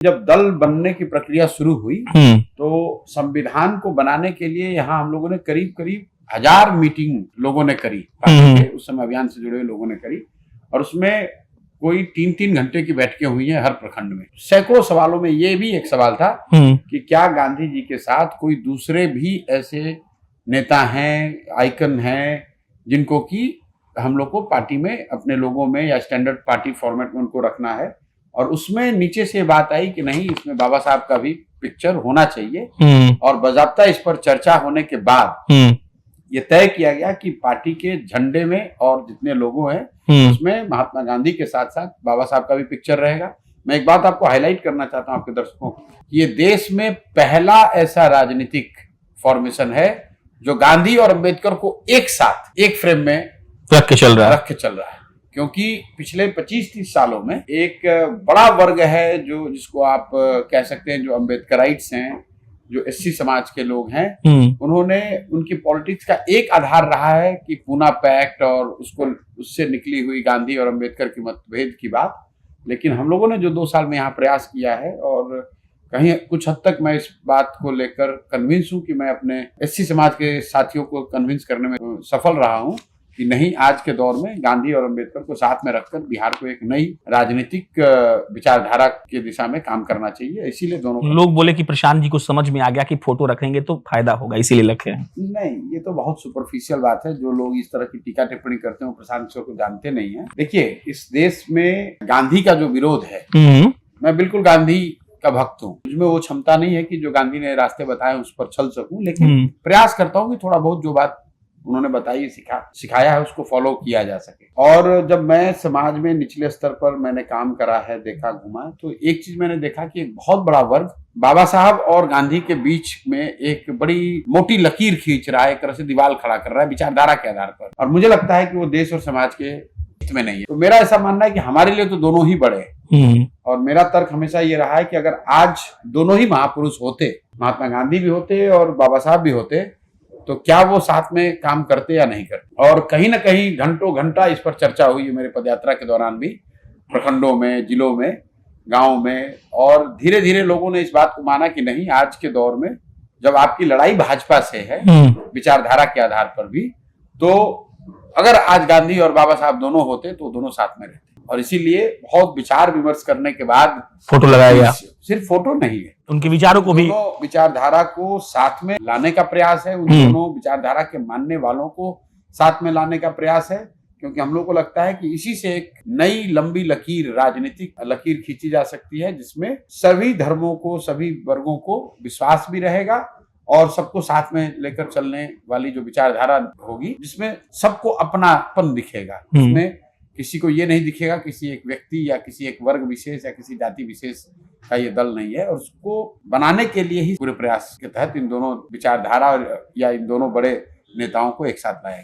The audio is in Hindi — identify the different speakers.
Speaker 1: जब दल बनने की प्रक्रिया शुरू हुई तो संविधान को बनाने के लिए यहाँ हम लोगों ने करीब करीब 1000 मीटिंग लोगों ने करी, पार्टी के उस समय अभियान से जुड़े हुए लोगों ने करी, और उसमें कोई 3-3 घंटे की बैठकें हुई हैं हर प्रखंड में। सैकड़ों सवालों में ये भी एक सवाल था कि क्या गांधी जी के साथ कोई दूसरे भी ऐसे नेता हैं, आइकन हैं, जिनको कि हम लोग को पार्टी में अपने लोगों में या स्टैंडर्ड पार्टी फॉर्मेट में उनको रखना है। और उसमें नीचे से बात आई कि नहीं, इसमें बाबा साहब का भी पिक्चर होना चाहिए। और बाकायदा इस पर चर्चा होने के बाद ये तय किया गया कि पार्टी के झंडे में और जितने लोगों हैं उसमें महात्मा गांधी के साथ साथ बाबा साहब का भी पिक्चर रहेगा। मैं एक बात आपको हाईलाइट करना चाहता हूं आपके दर्शकों को, ये देश में पहला ऐसा राजनीतिक फॉर्मेशन है जो गांधी और अंबेडकर को एक साथ एक फ्रेम में रख के चल रहा है। क्योंकि पिछले 25-30 सालों में एक बड़ा वर्ग है जो जिसको आप कह सकते हैं जो अम्बेडकराइट्स हैं, जो एससी समाज के लोग हैं, उन्होंने उनकी पॉलिटिक्स का एक आधार रहा है कि पूना पैक्ट और उससे निकली हुई गांधी और अम्बेडकर की मतभेद की बात। लेकिन हम लोगों ने जो 2 साल में यहाँ प्रयास किया है, और कहीं कुछ हद तक मैं इस बात को लेकर कन्विंस हूँ कि मैं अपने एससी समाज के साथियों को कन्विंस करने में सफल रहा हूँ कि नहीं, आज के दौर में गांधी और अंबेडकर को साथ में रखकर बिहार को एक नई राजनीतिक विचारधारा के दिशा में काम करना चाहिए। इसीलिए दोनों
Speaker 2: लोग बोले कि प्रशांत जी को समझ में आ गया कि फोटो रखेंगे तो फायदा होगा, इसीलिए रखे हैं।
Speaker 1: नहीं, ये तो बहुत सुपरफिशियल बात है। जो लोग इस तरह की टीका टिप्पणी करते हैं प्रशांत जी को जानते नहीं है। देखिए, इस देश में गांधी का जो विरोध है, मैं बिल्कुल गांधी का भक्त हूँ। मुझमें वो क्षमता नहीं है कि जो गांधी ने रास्ते बताए उस पर चल सकूं, लेकिन प्रयास करता हूँ कि थोड़ा बहुत जो बात उन्होंने बताई सिखाया है उसको फॉलो किया जा सके। और जब मैं समाज में निचले स्तर पर मैंने काम करा है, देखा, घुमा, तो एक चीज मैंने देखा कि एक बहुत बड़ा वर्ग बाबा साहब और गांधी के बीच में एक बड़ी मोटी लकीर खींच रहा है, एक तरह से दीवार खड़ा कर रहा है विचारधारा के आधार पर। और मुझे लगता है कि वो देश और समाज के हित में नहीं है। तो मेरा ऐसा मानना है कि हमारे लिए तो दोनों ही बड़े हैं। और मेरा तर्क हमेशा ये रहा है कि अगर आज दोनों ही महापुरुष होते, महात्मा गांधी भी होते और बाबा साहब भी होते, तो क्या वो साथ में काम करते या नहीं करते। और कहीं ना कहीं घंटों घंटा इस पर चर्चा हुई है मेरे पदयात्रा के दौरान भी, प्रखंडों में, जिलों में, गांव में। और धीरे धीरे लोगों ने इस बात को माना कि नहीं, आज के दौर में जब आपकी लड़ाई भाजपा से है विचारधारा के आधार पर भी, तो अगर आज गांधी और बाबा साहब दोनों होते तो दोनों साथ में रहते। और इसीलिए बहुत विचार विमर्श करने के बाद
Speaker 2: फोटो लगाया गया।
Speaker 1: सिर्फ फोटो नहीं है,
Speaker 2: उनके विचारों को भी,
Speaker 1: विचारधारा को साथ में लाने का प्रयास है। उन दोनों विचारधारा के मानने वालों को साथ में लाने का प्रयास है। क्योंकि हम लोग को लगता है कि इसी से एक नई लंबी लकीर, राजनीतिक लकीर खींची जा सकती है, जिसमें सभी धर्मों को, सभी वर्गों को विश्वास भी रहेगा और सबको साथ में लेकर चलने वाली जो विचारधारा होगी, जिसमें सबको अपनापन दिखेगा। इसमें किसी को ये नहीं दिखेगा किसी एक व्यक्ति या किसी एक वर्ग विशेष या किसी जाति विशेष का ये दल नहीं है। और उसको बनाने के लिए ही पूरे प्रयास के तहत इन दोनों विचारधारा या इन दोनों बड़े नेताओं को एक साथ लाया।